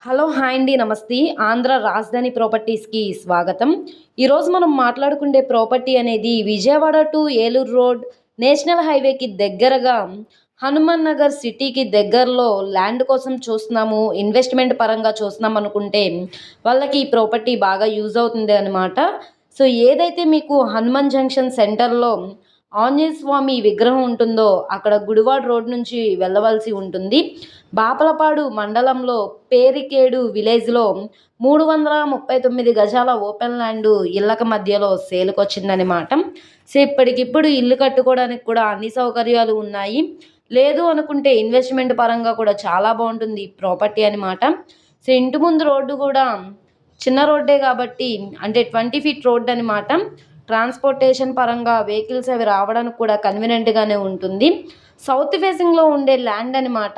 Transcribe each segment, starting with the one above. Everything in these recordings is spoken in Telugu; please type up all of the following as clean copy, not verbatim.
హలో హాయ్ అండి నమస్తే ఆంధ్ర రాజధాని ప్రాపర్టీస్కి స్వాగతం. ఈరోజు మనం మాట్లాడుకునే ప్రాపర్టీ అనేది Vijayawada to Eluru road national హైవేకి దగ్గరగా హనుమాన్ నగర్ సిటీకి దగ్గరలో ల్యాండ్ కోసం చూస్తున్నాము, ఇన్వెస్ట్మెంట్ పరంగా చూస్తున్నాం అనుకుంటే వాళ్ళకి ఈ ప్రాపర్టీ బాగా యూజ్ అవుతుంది అనమాట. సో ఏదైతే మీకు హనుమాన్ జంక్షన్ సెంటర్లో ఆంజనేయ స్వామి విగ్రహం ఉంటుందో అక్కడ గుడివాడ రోడ్ నుంచి వెళ్ళవలసి ఉంటుంది. బాపలపాడు మండలంలో పేరికేడు విలేజ్లో 339 గజాల ఓపెన్ ల్యాండ్ ఇళ్ళక మధ్యలో సేల్కి వచ్చిందనమాట. సో ఇప్పటికిప్పుడు ఇల్లు కట్టుకోవడానికి కూడా అన్ని సౌకర్యాలు ఉన్నాయి. లేదు అనుకుంటే ఇన్వెస్ట్మెంట్ పరంగా కూడా చాలా బాగుంటుంది ఈ ప్రాపర్టీ అనమాట. సో ఇంటి ముందు రోడ్డు కూడా చిన్న రోడ్డే కాబట్టి అంటే 20 ఫీట్ రోడ్ అనమాట. ట్రాన్స్పోర్టేషన్ పరంగా వెహికల్స్ అవి రావడానికి కూడా కన్వీనియంట్గానే ఉంటుంది. సౌత్ ఫేసింగ్లో ఉండే ల్యాండ్ అనమాట.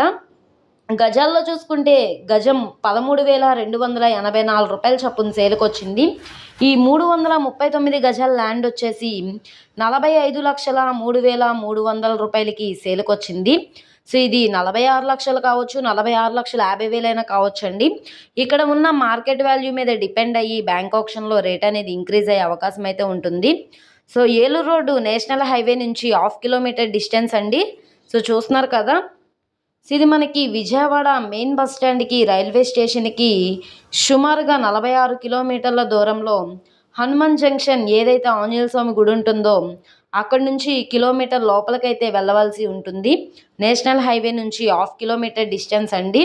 గజాల్లో చూసుకుంటే గజం 13,284 రూపాయలు చొప్పున సేల్కొచ్చింది. ఈ 339 గజాల ల్యాండ్ వచ్చేసి 45,03,300 రూపాయలకి సేల్కొచ్చింది. సో ఇది 46 లక్షలు కావచ్చు, 46,50,000 కావచ్చు అండి. ఇక్కడ ఉన్న మార్కెట్ వాల్యూ మీద డిపెండ్ అయ్యి బ్యాంక్ ఆప్షన్లో రేట్ అనేది ఇంక్రీజ్ అయ్యే అవకాశం అయితే ఉంటుంది. So Eluru road national highway నుంచి 1/2 కిలోమీటర్ డిస్టెన్స్ అండి. సో చూస్తున్నారు కదా. సో ఇది మనకి విజయవాడ మెయిన్ బస్ స్టాండ్కి రైల్వే స్టేషన్కి సుమారుగా 46 కిలోమీటర్ల దూరంలో హనుమాన్ జంక్షన్ ఏదైతే ఆంజనేయ స్వామి గుడి ఉంటుందో అక్కడి నుంచి కిలోమీటర్ లోపలికైతే వెళ్ళవలసి ఉంటుంది. నేషనల్ హైవే నుంచి 1/2 కిలోమీటర్ డిస్టెన్స్ అండి.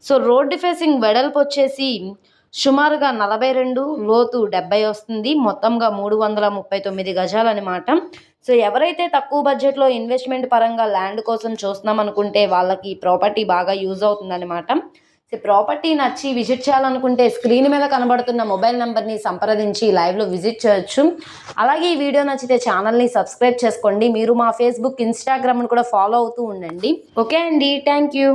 సో రోడ్డు ఫేసింగ్ వెడల్పు వచ్చేసి సుమారుగా 42, లోతు 70 వస్తుంది. మొత్తంగా 339 గజాలు అనమాట. సో ఎవరైతే తక్కువ బడ్జెట్లో ఇన్వెస్ట్మెంట్ పరంగా ల్యాండ్ కోసం చూస్తున్నాం అనుకుంటే వాళ్ళకి ప్రాపర్టీ బాగా యూజ్ అవుతుందన్నమాట. సో ప్రాపర్టీ నచ్చి విజిట్ చేయాలనుకుంటే స్క్రీన్ మీద కనబడుతున్న మొబైల్ నెంబర్ని సంప్రదించి లైవ్లో విజిట్ చేయొచ్చు. అలాగే ఈ వీడియో నచ్చితే ఛానల్ని సబ్స్క్రైబ్ చేసుకోండి. మీరు మా ఫేస్బుక్, ఇన్స్టాగ్రామ్ని కూడా ఫాలో అవుతూ ఉండండి. ఓకే అండి, థ్యాంక్ యూ.